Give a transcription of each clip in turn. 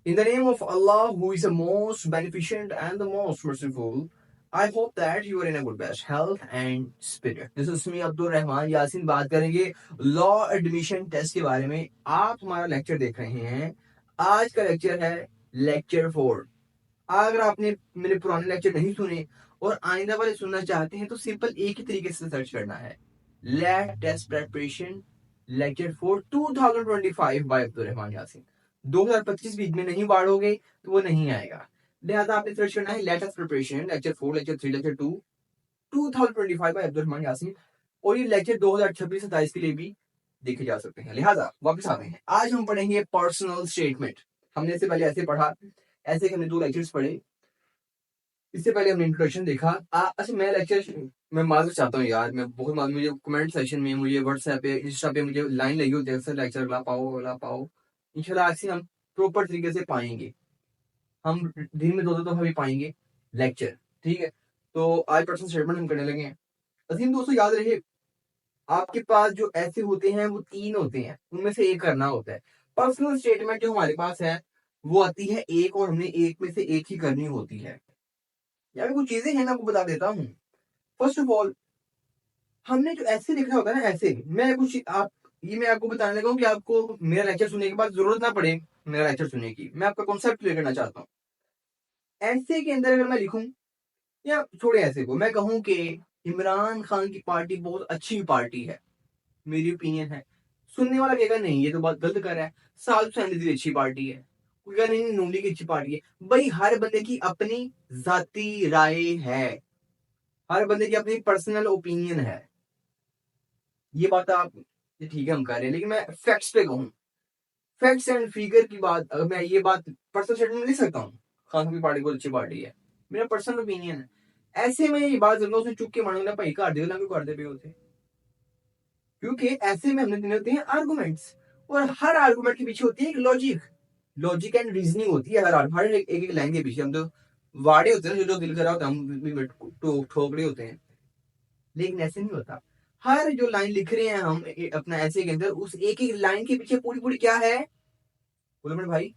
In the name of Allah, who is the most beneficent and the most merciful, I hope that you are in a good best health and spirit. This is me Abdul Rahman Yasin बात करेंगे law admission test के बारे में। आप हमारा lecture देख रहे हैं। आज का लेक्चर है लेक्चर 4। अगर आपने मेरे पुराने लेक्चर नहीं सुने और आइंदा वाले सुनना चाहते हैं तो सिंपल एक ही तरीके से सर्च करना है lab test preparation lecture 4 2025 by Abdul Rahman Yasin. 2025 बीच में नहीं बाढ़ोगे तो वो नहीं आएगा, लिहाजा आपने सर्च करना है latest preparation lecture 4 lecture 3 lecture 2 2025 by Abdul Rahman Yasin. और ये लेक्चर 2026-27 के लिए भी देखे जा सकते हैं। लिहाजा वापस आते हैं, आज हम पढ़ेंगे पर्सनल स्टेटमेंट। हमने इससे पहले ऐसे पढ़ा, ऐसे हमने 2 लेक्चर्स पढ़े। इससे पहले हमने इंट्रोडक्शन देखा। अच्छा, मैं लेक्चर मैं माजूर चाहता हूँ यार, मैं बहुत मुझे कमेंट सेक्शन में, मुझे व्हाट्सएप पे, इंस्टा पे मुझे लाइन लगी होती है अक्सर, लेक्चर अगला पाओ। इंशाल्लाह आज से हम प्रॉपर तरीके से पाएंगे। हम दिन में 2-2 दफा भी पाएंगे लेक्चर, ठीक है। तो आज पर्सनल स्टेटमेंट हम करने लगे हैं। अजीम दोस्तों, याद रहे आपके पास जो ऐसे होते हैं वो 3 होते हैं, उनमें से एक करना होता है। पर्सनल स्टेटमेंट जो हमारे पास है वो आती है एक, और हमने एक में से एक ही करनी होती है। यार कुछ चीजें हैं, मैं आपको बता देता हूँ। फर्स्ट ऑफ ऑल, हमने जो ऐसे लिखना होता है ना, ऐसे मैं आपको बताने लगा हूँ कि आपको मेरा लेक्चर सुनने के बाद जरूरत ना पड़े मेरा लेक्चर सुनने की। मैं आपका कॉन्सेप्ट क्लियर करना चाहता हूँ। ऐसे के अंदर अगर मैं लिखूं, या छोड़े ऐसे को, मैं कहूं कि इमरान खान की पार्टी बहुत अच्छी पार्टी है, मेरी ओपिनियन है। सुनने वाला कहेगा नहीं ये तो बात गलत कर रहा है, साउथ हुसैन की अच्छी पार्टी है, कोई कहेगा नहीं नूली की अच्छी पार्टी है। भाई हर बंदे की अपनी जाती राय है, हर बंदे की अपनी पर्सनल ओपिनियन है। ये बात आप, ये ठीक है हम कर रहे हैं, लेकिन मैं फैक्ट्स पे कहूँ, फैक्ट्स एंड फिगर की बात, अगर मैं ये बात पर्सनल स्टेटमेंट लिख सकता हूँ, खान की पार्टी बहुत अच्छी पार्टी है, मेरा पर्सनल ओपिनियन है। ऐसे में ये बात करूंगा, उसने चुप के मानूंगा भाई कर दे क्यों कर दे पे होते, क्योंकि ऐसे में हमने देने होते हैं आर्गूमेंट्स, और हर आर्गूमेंट के पीछे होती है एक लॉजिक एंड रीजनिंग होती है। हर एक लाइन के पीछे हम तो वाड़े होते हैं, जो जो दिल करा होता है हम ठोक रहे होते हैं, लेकिन ऐसे नहीं होता। हर जो लाइन लिख रहे हैं हम अपना ऐसे के अंदर, उस एक एक लाइन के पीछे पूरी पूरी क्या है, बोलो मेरे भाई,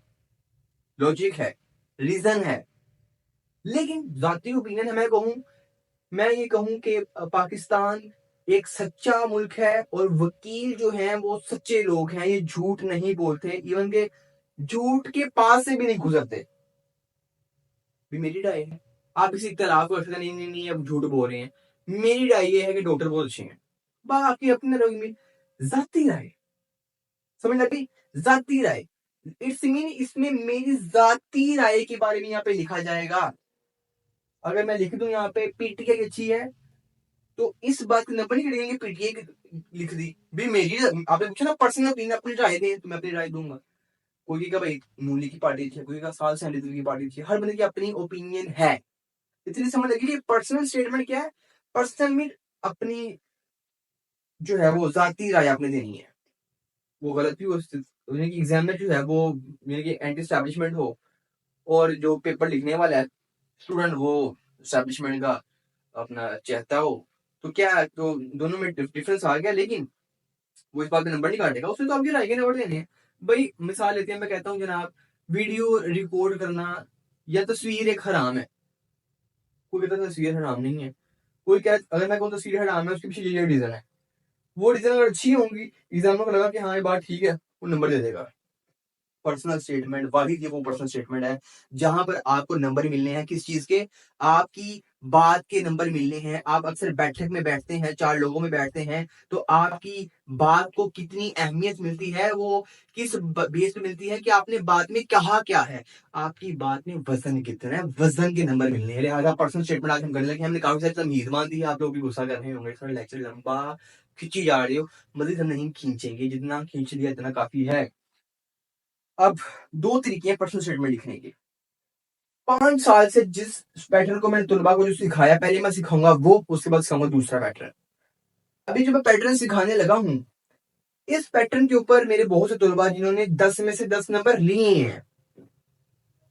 लॉजिक है, रीजन है। लेकिन जाती ओपिनियन है, मैं ये कहूं कि पाकिस्तान एक सच्चा मुल्क है, और वकील जो हैं वो सच्चे लोग हैं, ये झूठ नहीं बोलते, इवन के झूठ के पास से भी नहीं गुजरते। भी मेरी राय है, आप इसी इख्तलाफ कर सकते नहीं नहीं नहीं अब झूठ बोल रहे हैं। मेरी राय ये है कि डॉक्टर बहुत अच्छे हैं, बाकी अपने लोग में जाती राय, समझ लगी, जाती राय। इट्स मीन इसमें मेरी जाती राय के बारे में यहाँ पे लिखा जाएगा। अगर मैं लिख दूं यहाँ पे पीटीआई अच्छी है, तो इस बात के नंबर नहीं कटेंगे, पीटीआई लिख दी भी मेरी, आपने पूछा ना पर्सनल ओपिनियन, अपनी राय दे तो मैं अपनी राय दूंगा। कोई का भाई मूली की पार्टी थी, कोई का साल सैंडल की पार्टी थी, हर बंदे की अपनी ओपिनियन है। इतनी समझ लगी कि पर्सनल स्टेटमेंट क्या है। पर्सनल मीन अपनी जो है वो जाती राय आपने देनी है। वो गलत भी हो, एग्जाम में जो है वो एंटी एस्टैब्लिशमेंट हो, और जो पेपर लिखने वाला है स्टूडेंट वो एस्टैब्लिशमेंट का अपना चाहता हो, तो क्या तो दोनों में डिफरेंस आ गया, लेकिन वो इस बात में नंबर नहीं काटेगा, उसने तो आपकी राय के नंबर देने हैं। भाई मिसाल लेते हैं, मैं कहता हूँ जनाब वीडियो रिकॉर्ड करना या तस्वीर एक हराम है, कोई कहता है तस्वीर हराम नहीं है, कोई कहता, अगर मैं कहूँ तस्वीर हराम है उसके पीछे ये रीजन है, वो रीजन अगर अच्छी होंगी, एग्जामिनर को लगा कि हाँ ये बात ठीक है, वो नंबर दे देगा। पर्सनल स्टेटमेंट वाहिद ये वो पर्सनल स्टेटमेंट है जहां पर आपको नंबर मिलने हैं, किस चीज के, आपकी बात के नंबर मिलने हैं। आप अक्सर बैठक में बैठते हैं, 4 लोगों में बैठते हैं, तो आपकी बात को कितनी अहमियत मिलती है, वो किस बेस पे मिलती है कि आपने बात में कहा क्या है, आपकी बात में वजन कितना है, वजन के नंबर मिलने हैं। लिहाजा पर्सनल स्टेटमेंट आज हम करने लगे। हमने काफी सारी तमीज मान दी है, आप लोग भी गुस्सा कर रहे होंगे, थोड़ा लेक्चर लंबा खींची जा रही हो, मजीद हम नहीं खींचेंगे, जितना खींच लिया इतना काफी है। अब 2 तरीके हैं पर्सनल स्टेटमेंट लिखने के। 5 साल से जिस पैटर्न को मैंने तुलबा को जो सिखाया, पहले मैं सिखाऊंगा वो, उसके बाद सिखाऊंगा दूसरा पैटर्न। अभी जो मैं पैटर्न सिखाने लगा हूं, इस पैटर्न के ऊपर मेरे बहुत से तुलबा जिन्होंने 10 में से 10 नंबर लिए हैं,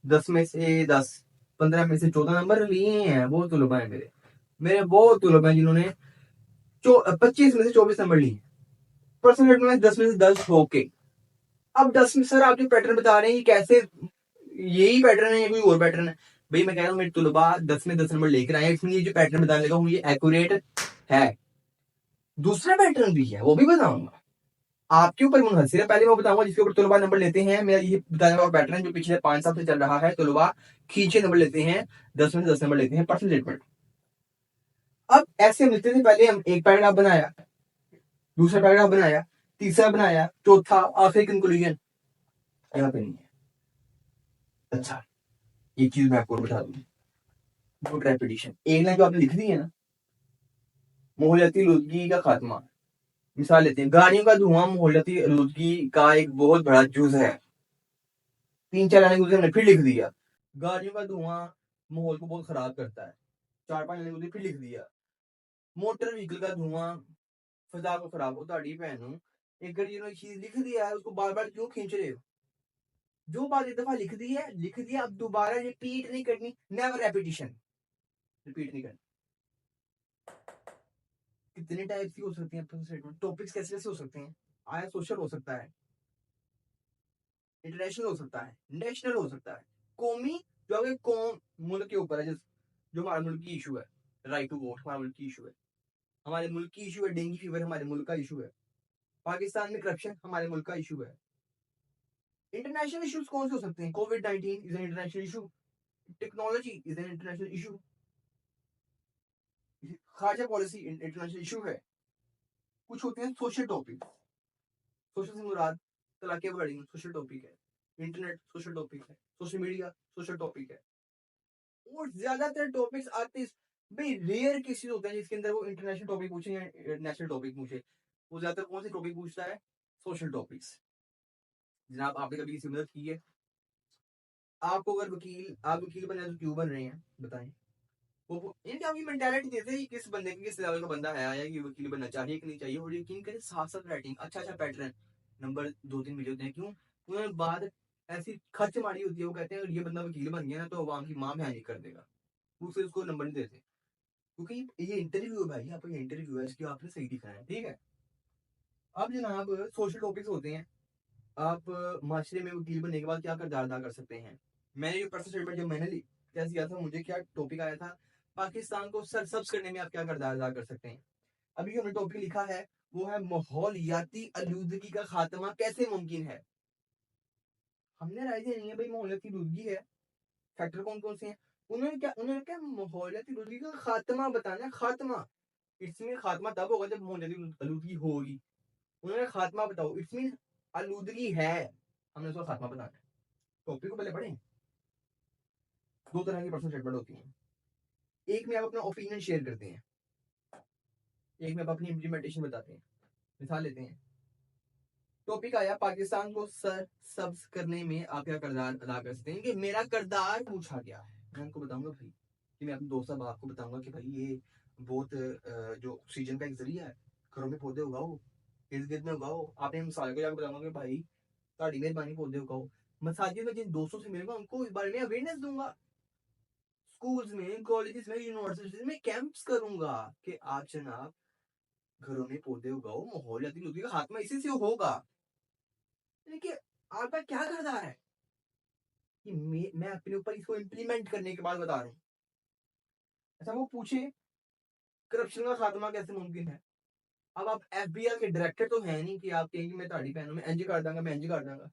10 में से 10, 15 में से 14 नंबर लिए हैं, वो तुलबा है मेरे बहुत तुलबा हैं जिन्होंने 25 में से 24 नंबर लिए पर्सनल स्टेटमेंट में, 10 में से 10 होके। अब 10 में सर आप जो पैटर्न बता रहे हैं ये कैसे यही पैटर्न है या कोई और पैटर्न है? भाई मैं कह रहा हूँ मेरे तुलबा 10 में 10 नंबर लेकर आए, इसमें ये जो पैटर्न बताने लगा हूँ ये एक्यूरेट है। दूसरा पैटर्न भी है, वो भी बताऊंगा। आपके ऊपर मुनहसर है, पहले मैं बताऊंगा जिसके ऊपर तुलबा नंबर लेते हैं। मेरा ये बताने वाला पैटर्न जो पिछले 5 साल से चल रहा है, तुलबा खींचे नंबर लेते हैं, 10 में से 10 नंबर लेते हैं, पर्सनल स्टेटमेंट। अब ऐसे मिलते थे, पहले हम एक पैराग्राफ बनाया, दूसरा पैराग्राफ बनाया, तीसरा बनाया, चौथा, आखिरी कंक्लूजन। यहाँ पे नहीं है। अच्छा, एक चीज मैं आपको बता दूं, गुड रेपिटेशन। एक लाइन जो आपने लिख दी है ना, माहौलियाती आलूदगी का खात्मा, मिसाल लेते हैं, गाड़ियों का धुआं माहौलियाती आलूदगी का एक बहुत बड़ा जुज है। 3-4 लाइन गुजरे, हमने फिर लिख दिया, गाड़ियों का धुआं माहौल को बहुत खराब करता है। 4-5 लाइन गुजरे, फिर लिख दिया, मोटर व्हीकल का धुआं फजा को खराब होता है। पहनू एक चीज लिख दिया है, उसको बार बार क्यों खींच रहे हो? जो बात एक दफा लिख दी है, लिख दिया, अब दोबारा रिपीट नहीं करनी, नेवर रेपिटिशन, रिपीट नहीं करनी। कितने टाइप की हो सकती हैं स्टेटमेंट, टॉपिक्स कैसे कैसे हो सकते हैं? आया सोशल हो सकता है, इंटरनेशनल हो सकता है, नेशनल हो सकता है, कौमी, जो आपके कौम मुल्क के ऊपर है, जो हमारे मुल्क की इशू है, राइट टू वोट हमारे मुल्क की इशू है, हमारे मुल्क की इशू है, डेंगू फीवर हमारे मुल्क का इशू है, पाकिस्तान में करप्शन हमारे मुल्क का इशू है। इंटरनेशनल इश्यूज कौन से हो सकते हैं? कोविड-19 is an international issue, technology is an international issue, खारजा पॉलिसी इंटरनेशनल इशू है। कुछ होते हैं सोशल टॉपिक, सोशल से मुराद तलाक बड़ी सोशल टॉपिक है, इंटरनेट सोशल टॉपिक है, सोशल मीडिया सोशल टॉपिक है। और ज्यादातर टॉपिक्स आते भाई रेयर केसेस होते हैं जिसके अंदर वो इंटरनेशनल टॉपिक पूछे या नेशनल टॉपिक पूछे। वो ज्यादातर कौन से टॉपिक पूछता है? Social topics. जनाब आपने कभी किसी मदद की है? आपको अगर आप वकील बने तो क्यों बन रहे हैं बताएं? वो इनकी आपकी मेंटालिटी देते हैं किस बंदे की, किस लेवल का बंदा है, या कि वकील बनना चाहिए कि नहीं चाहिए। और यकीन करें साथ साथ राइटिंग अच्छा अच्छा पैटर्न, नंबर 2-3 मिले होते हैं। क्यों? उन्होंने बात ऐसी खर्च मारी होती है, वो कहते हैं ये बंदा वकील बन गया ना तो अवाम की माँ बहन कर देगा, दूसरे उसको नंबर नहीं देते। क्योंकि ये इंटरव्यू है भाई, आपका ये इंटरव्यू है, इसकी आपने सही दिखाना है, ठीक है? अब जनाब सोशल टॉपिक्स होते हैं, आप माशरे में वकील बनने के बाद क्या किरदार अदा कर सकते हैं। मैंने जो पर्सनल स्टेटमेंट जब मैंने क्या किया था, मुझे क्या टॉपिक आया था, पाकिस्तान को सरसब्ज करने में आप क्या किरदार अदा कर सकते हैं। अभी हमने टॉपिक लिखा है, वो है माहौलियाती आलूदगी का खात्मा कैसे मुमकिन है। हमने राय देनी है भाई, माहौलियाती आलूदगी है, फैक्टर कौन कौन से हैं। उन्होंने क्या माहौलियाती आलूदगी का खात्मा बताना है, खात्मा। इसमें खात्मा तब होगा जब माहौलियाती आलूदगी होगी। उन्होंने खात्मा बताओ, इसमें आलूदगी है, हमने उसका खात्मा बताना है। टॉपिक को पहले पढ़ें। दो तरह की पर्सनल स्टेटमेंट होती है, एक में आप अपना ओपिनियन शेयर करते हैं, एक में आप अपनी इम्प्लीमेंटेशन बताते हैं। मिसाल लेते हैं, टॉपिक आया पाकिस्तान को सर सब्ज करने में आप क्या किरदार अदा कर सकते हैं, कि मेरा किरदार पूछा गया है। मैं उनको बताऊंगा भाई, कि मैं अपने दोस्त साहब आपको बताऊंगा कि भाई ये बहुत जो ऑक्सीजन का एक जरिया है, घरों में पौधे उगाओ, इर्द गिर्द में उगाओ। आपने मिसाल को जाकर बताऊंगा कि भाई ताड़ी मेहरबानी पौधे उगाओ। मसाजिद में जिन दोस्तों से मिलूंगा उनको इस बारे में अवेयरनेस दूंगा। स्कूल्स में, कॉलेजेस में, यूनिवर्सिटीज में कैंप्स करूंगा कि आप जनाब घरों में पौधे उगाओ, माहौलियाती आलूदगी का खात्मा इसी से होगा। देखिए आपका क्या किरदार है, कि मैं अपने ऊपर इसको इम्प्लीमेंट करने के बाद बता रहा हूँ। अच्छा वो पूछे करप्शन का खात्मा कैसे मुमकिन है। अब आप एफबीआई के डायरेक्टर तो है नहीं कि आप कहेंगे मैं ताड़ी पहनूं, मैं एंज कर दूंगा, मैं एंज कर दूंगा।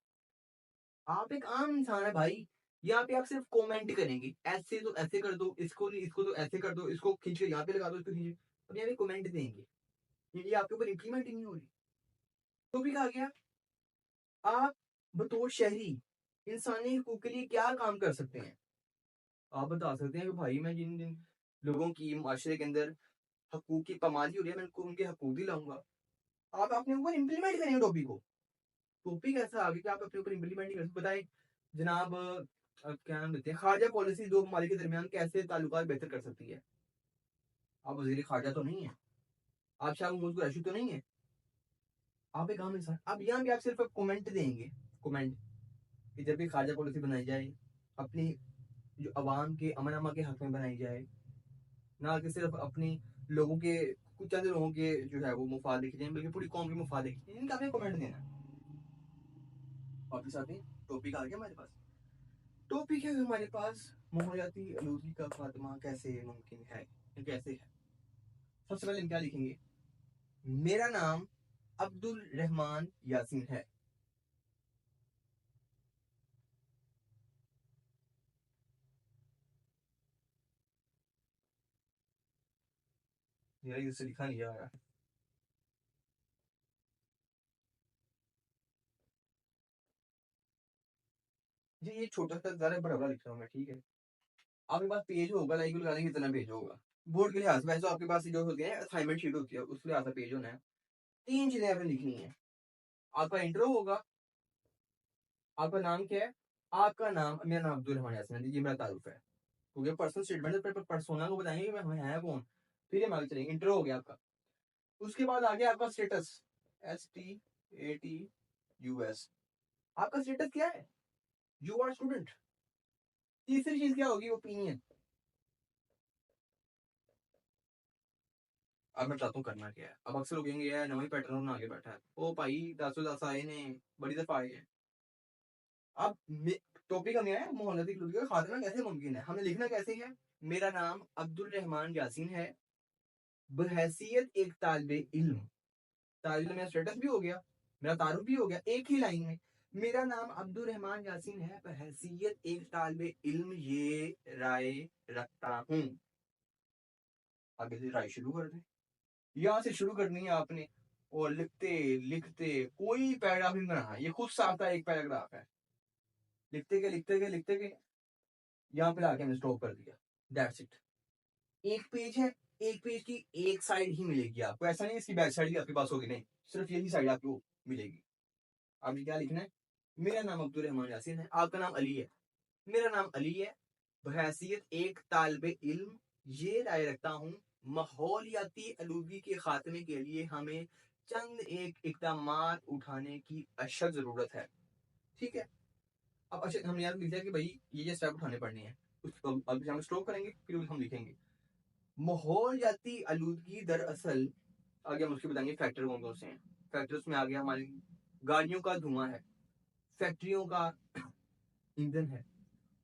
आप एक आम इंसान है भाई। यहाँ पे आप सिर्फ कमेंट करेंगे, ऐसे तो ऐसे कर दो, इसको नहीं, इसको तो ऐसे कर दो, इसको खींच के यहाँ पे लगा दो, इसको खींच, अब यहाँ पे कमेंट देंगे, ये आपके ऊपर इम्प्लीमेंट ही नहीं हो रही। तो भी कहा गया, आप बतौर शहरी इंसानी हकूक के लिए क्या काम कर सकते हैं। आप बता सकते हैं कि भाई मैं जिन जिन लोगों की माशरे के अंदर हकूक की पामाली हो रही है, मैं उनको उनके हकूक दिलाऊंगा। आप अपने ऊपर इम्प्लीमेंट करेंगे टॉपिक को। टॉपिक ऐसा आगे कि आप अपने ऊपर इम्प्लीमेंट नहीं कर सकते। बताएं जनाब, क्या नाम देते हैं, खारजा पॉलिसी दो ममालिक के दरमियान कैसे ताल्लुकात बेहतर कर सकती है। आप वजीर खारजा तो नहीं है, आप शाह महमूद कुरैशी तो नहीं है, आप एक आम इंसान। अब यहाँ पे आप सिर्फ कमेंट देंगे, कमेंट, कि जब भी खारजा पॉलिसी बनाई जाए, अपनी जो अवाम के अमन अमा के हक में बनाई जाए, ना कि सिर्फ अपनी लोगों के, कुछ चंद लोगों के जो है वो मुफाद देखे जाए, बल्कि पूरी कौम के मुफाद देखे जाए, इनका हमें कमेंट देना। वापिस आते हैं, टॉपिक आ गया हमारे पास। टॉपिक है हमारे पास, माहौलियाती आलूगी का खात्मा कैसे मुमकिन है, कैसे है। सबसे पहले हम क्या लिखेंगे, मेरा नाम अब्दुल रहमान यासीन है। यार इससे लिखा नहीं जा रहा। ये छोटा सा ज्यादा बड़ा बड़ा लिख रहा हूँ मैं, ठीक है। आपके पास पेज होगा, लाइक लगाने कितना पेज होगा बोर्ड के लिहाज से। वैसे तो आपके पास जो होती है असाइनमेंट शीट होती है, उसके लिहाज से पेज होना है। 3 चीजें आपने लिखनी है। आपका इंट्रो होगा, आपका नाम क्या है, आपका नाम, मेरा नाम अब्दुल रहमान यासीन है, ये मेरा तारुफ है। क्योंकि पर्सनल स्टेटमेंट पर पर्सोना को बताएंगे कि मैं है कौन, फिर हम आगे चलेंगे। इंट्रो हो गया आपका। उसके बाद आ गया आपका स्टेटस, STATUS। आपका स्टेटस क्या है, यू आर स्टूडेंट। तीसरी चीज क्या होगी, ओपिनियन। अब मैं चाहता हूँ करना क्या है। अब अक्सर लोग कहेंगे यार नवा ही पैटर्न आगे बैठा है, ओ भाई 10 आए ने, बड़ी दफा आए हैं। अब टॉपिक हमें है मोहल्लती का खात्मा कैसे मुमकिन है। हमें लिखना कैसे है, मेरा नाम अब्दुल रहमान यासीन है, बहैसियत एक तालिबे इल्म। तालिबे मेरा स्टेटस भी हो गया, मेरा तारुफ भी हो गया एक ही लाइन में। मेरा नाम अब्दुल रहमान यासीन है, बहैसियत एक तालिबे इल्म ये राय रखता हूँ। आगे से राय शुरू कर दे, यहाँ से शुरू करनी है आपने। और लिखते लिखते कोई पैराग्राफ नहीं बनाना, ये खुद साफ था एक पैराग्राफ है। लिखते गए लिखते गए लिखते गए, यहाँ पे आके हमने स्टॉप कर दिया। That's it. एक पेज है, एक पेज की एक साइड ही मिलेगी आपको, ऐसा नहीं इसकी बैक साइड भी आपके पास होगी, नहीं, सिर्फ यही साइड आपको मिलेगी। आपने क्या लिखना है, मेरा नाम अब्दुल रहमान यासीन है, आपका नाम अली है, मेरा नाम अली है, बहैसियत एक तालिबे इल्म ये राय रखता हूँ, माहौलियाती आलूगी के खात्मे के लिए हमें चंद एक इकदाम उठाने की अशद जरूरत है। ठीक है। अब अच्छा हमने यार लिख दिया कि भाई ये स्टेप उठाने पड़ने हैं। उसको अब हम स्टॉप करेंगे, फिर हम लिखेंगे माहौलियाती आलूगी दरअसल। आगे हम उसके बताएंगे फैक्टर कौन कौन से हैं। फैक्टर्स में आ गया हमारी गाड़ियों का धुआं है, फैक्ट्रियों का ईंधन है,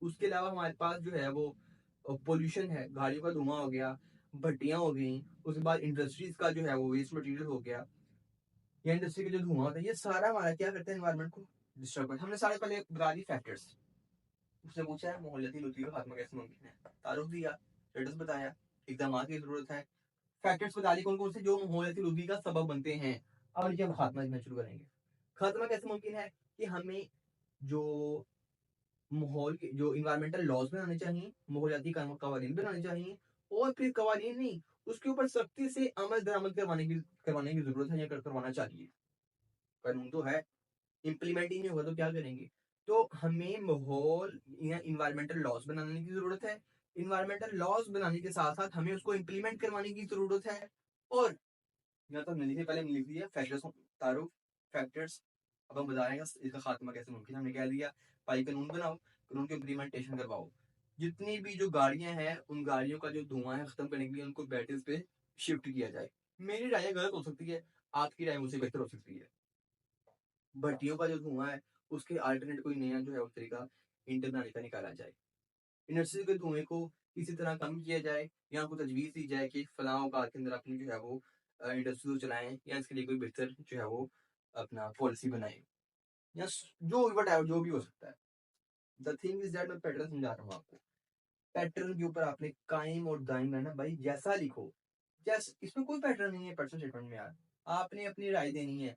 उसके अलावा हमारे पास जो है वो पोल्यूशन है, गाड़ियों का धुआं हो गया, भट्टियां हो गई, उसके बाद इंडस्ट्रीज का जो है वो वेस्ट मटेरियल हो गया, या इंडस्ट्री का जो धुआं होता है, ये सारा हमारा क्या करता है, एनवायरमेंट को डिस्टर्ब करता है। हमने सारे पहले बता दी फैक्टर्स। उसने पूछा है मोहल्लती लुत्फी का खात्मा कैसे मुमकिन है, तारुफ दिया, स्टेटस बताया, इकदाम की जरूरत है, फैक्टर्स बता दी कौन कौन से जो मोहल्लती लुत्फी का सबब बनते हैं। अब नीचे हम खात्मा लिखना शुरू करेंगे। खात्मा कैसे मुमकिन है कि हमें जो माहौल के जो इन्वायरमेंटल लॉज बनाने चाहिए, माहौलियाती कवानीन बनाने चाहिए, और फिर कवानीन नहीं, उसके ऊपर सख्ती से अमल दरामद करवाने की जरूरत है, या करवाना चाहिए। कानून तो है, इम्प्लीमेंट ही नहीं होगा तो क्या करेंगे। तो हमें माहौल या इन्वायरमेंटल लॉज बनाने की जरूरत है। इन्वायरमेंटल लॉज बनाने के साथ साथ हमें उसको इम्प्लीमेंट करवाने की जरूरत है। और यहाँ तो हमने पहले लिख दिया फैक्टर्स, तारुफ, फैक्टर्स। अब हम बता रहे हैं इसका खात्मा कैसे मुमकिन है। हमने कह दिया भाई कानून बनाओ, कानून की इम्प्लीमेंटेशन करवाओ, जितनी भी जो गाड़ियां हैं उन गाड़ियों का जो धुआं है खत्म करने के लिए उनको बैटरीज पे शिफ्ट किया जाए। मेरी राय गलत हो सकती है, आपकी राय मुझसे बेहतर हो सकती है। भट्टियों का जो धुआं है उसके अल्टरनेट कोई नया जो है उस तरीका ईंधन बनाने का निकाला जाए। इंडस्ट्री के धुएं को किसी तरह कम किया जाए, या उनको तजवीज दी जाए कि फलां औकात के अंदर अपनी जो है वो इंडस्ट्री को चलाएं, या इसके लिए कोई बेहतर जो है वो अपना पॉलिसी बनाए, या जो वट जो भी हो सकता है। द थिंग इज दैट मैं पैटर्न समझा रहा हूँ आपको। पैटर्न के ऊपर आपने कायम और दायम रहना भाई, जैसा लिखो जैस, इसमें कोई पैटर्न नहीं है पर्सनल स्टेटमेंट में यार। आपने अपनी राय देनी है।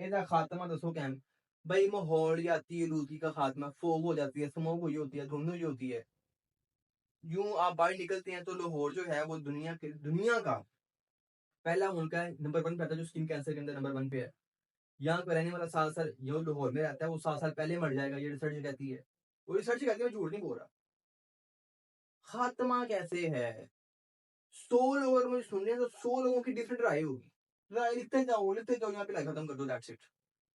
ਇਹਦਾ खात्मा दसो कैम, भाई माहौल या आलूगी का खात्मा, फोग हो जाती है, स्मोक हुई होती है, धुंध हुई होती है, यूं आप बाहर निकलते हैं तो लाहौर जो है वो दुनिया का पहला मुल्क है, नंबर 1 पे आता है, जो स्किन कैंसर के अंदर नंबर 1 पे है। यहाँ पे रहने वाला 7 साल जो लाहौर में रहता है वो 7 साल पहले मर जाएगा, ये रिसर्च कहती है। वो रिसर्च कहती है, मैं झूठ नहीं बोल रहा। खात्मा कैसे है, 100 लोग अगर मुझे सुन रहे हैं तो 100 लोगों की डिफरेंट राय होगी। राय लिखते जाओ यहाँ पे लाइक खत्म कर दो, दैट्स इट।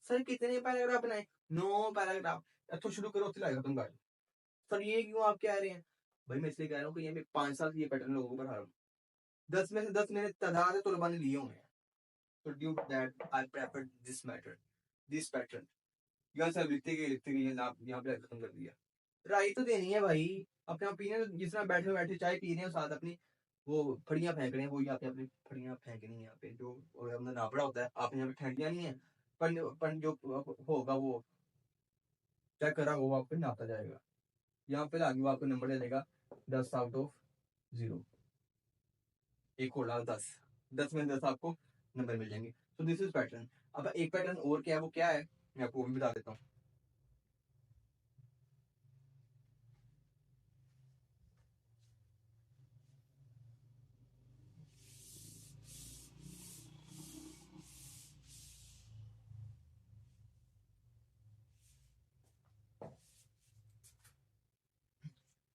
सर कितने पैराग्राफ बनाए, 9 पैराग्राफ, तो शुरू करो उससे लाइक खत्म कर दो। सर ये क्यों आप कह रहे हैं, भाई मैं इसलिए कह रहा हूँ कि यहाँ पे 5 साल की ये पैटर्न लोगों पर हार, 10 में से 10 मैंने तादाद है तलबा ने लिए हुए हैं। तो due that I prefer this matter, this pattern. यहाँ से लिखते गए यहाँ पे खत्म कर दिया। राय तो देनी है भाई, अपना ओपिनियन, जिस तरह बैठे बैठे चाय पी रहे हैं साथ अपनी वो फड़ियां फेंक रहे हैं, वही आपने अपनी फड़ियां फेंकनी है यहाँ पे, जो और हमने नापड़ा होता है आपने यहाँ पे फेंकना नहीं है। पर जो होगा वो चेक करा वो आपको नापा जाएगा। यहाँ पे आगे वो आपको नंबर दे देगा 10 आउट ऑफ 0, एक खोला 10 में 10 आपको नंबर मिल जाएंगे। तो दिस इज पैटर्न। अब एक पैटर्न और क्या है, वो क्या है मैं आपको वो भी बता देता हूँ।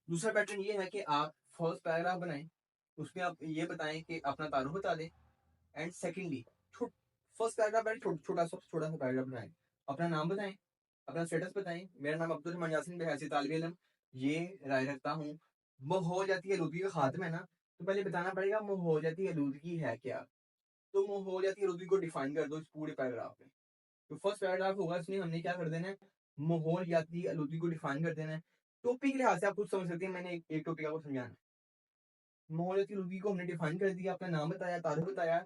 दूसरा पैटर्न ये है कि आप फर्स्ट पैराग्राफ बनाएं, उसमें आप ये बताएं कि अपना तारुफ बता दें। एंड सेकेंडली फर्स्ट पैराग्राफ बनाए, छोटा सा पैराग्राफ बनाएं, अपना नाम बताएं, अपना स्टेटस बताएं, मेरा नाम अब्दुल रहमान यासीन बहैसी तालिब इल्म ये राय रखता हूँ। माहौलियाती आलूदगी का खात्मा है ना, तो पहले बताना पड़ेगा माहौलियाती आलूदगी है क्या। तो माहौलियाती आलूदगी को डिफाइन कर दो इस पूरे पैराग्राफ में। तो फर्स्ट पैराग्राफ होगा, इसमें हमने क्या कर देना है, माहौलियाती आलूदगी को डिफाइन कर देना है। टॉपिक के लिहाज से आप खुद समझ सकते हैं, मैंने एक टॉपिक आपको समझाना है। माहौलियाती आलूदगी को हमने डिफाइन कर दिया, अपना नाम बताया, तारुफ बताया,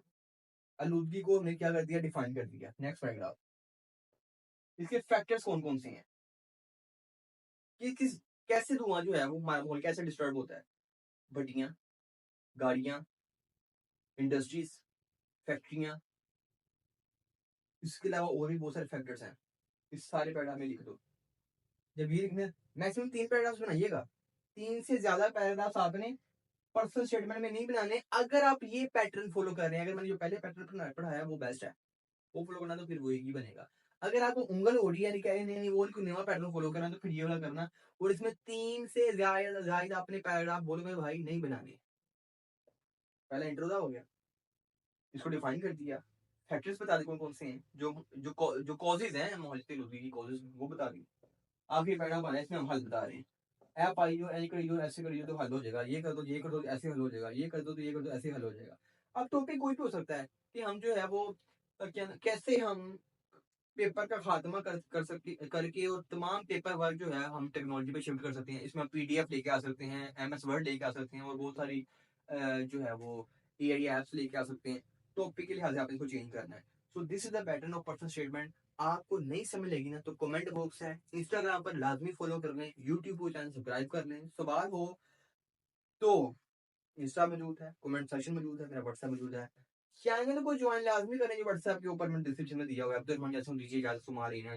आलूदगी को हमने क्या कर दिया, डिफाइन कर दिया। नेक्स्ट पैराग्राफ, इसके फैक्टर्स कौन कौन से हैं, कि किस कैसे धुआं जो है वो हमारा माहौल कैसे डिस्टर्ब होता है। भट्टियां, गाड़ियां, इंडस्ट्रीज, फैक्ट्रियां, इसके अलावा और भी बहुत सारे फैक्टर्स हैं। इस सारे पैराग्राफ में लिख दो। जब ये लिखने मैक्सिमम 3 पैराग्राफ बनाइएगा, 3 से ज्यादा पैराग्राफ आपने पर्सनल स्टेटमेंट में नहीं बनाने। अगर आप ये पैटर्न फॉलो कर रहे हैं, अगर मैंने जो पहले पैटर्न पढ़ाया वो बेस्ट है, वो फॉलो करना तो फिर वो ही बनेगा। अगर आपको उंगल ओढ़ी है, कह नहीं नहीं वो कोई नया पैटर्न फॉलो करना, तो फिर ये वाला करना। और इसमें 3 से ज्यादा अपने पैराग्राफ बोलोगे भाई नहीं बनाने। पहला इंट्रो था हो गया, इसको डिफाइन कर दिया, फैक्टर्स बता दी कौन कौन से हैं, जो कॉजेज हैं मोहल्ले लोगों की कॉजेज वो बता दी। आखिरी पैराग्राफ बना है, इसमें हम हल बता रहे हैं। ऐप आई हो, ऐसे करियो, ऐसे करियो तो हल हो जाएगा, ये कर दो, ये कर दो, ऐसे हल हो जाएगा, ये कर दो तो ये कर दो, ऐसे हल हो जाएगा। अब टॉपिक कोई भी हो सकता है कि हम जो है वो क्या कैसे हम पेपर का खात्मा कर सकते करके, और तमाम पेपर वर्क जो है हम टेक्नोलॉजी पे शिफ्ट कर सकते हैं। इसमें पीडीएफ लेके आ सकते हैं, एमएस वर्ड लेके आ सकते हैं, और बहुत सारी जो है वो एआई एप्स लेके आ सकते हैं। टॉपिक के लिहाज से आपने इसको चेंज करना है। So this is the pattern of personal statement. आपको नहीं समझ लगी ना तो कमेंट बॉक्स है, इंस्टाग्राम पर लाजमी फॉलो कर लें, यूट्यूब को चैनल सब्सक्राइब कर लें। सवाल हो तो इंस्टा मौजूद है, कमेंट सेक्शन मौजूद है, मेरा व्हाट्सएप मौजूद है। चैनल को ज्वाइन लाजमी करें जो व्हाट्सएप के ऊपर मैंने डिस्क्रिप्शन में दिया हुआ है। अब्दुल रहमान यासीन दीजिए इजाजत, सुमारी ने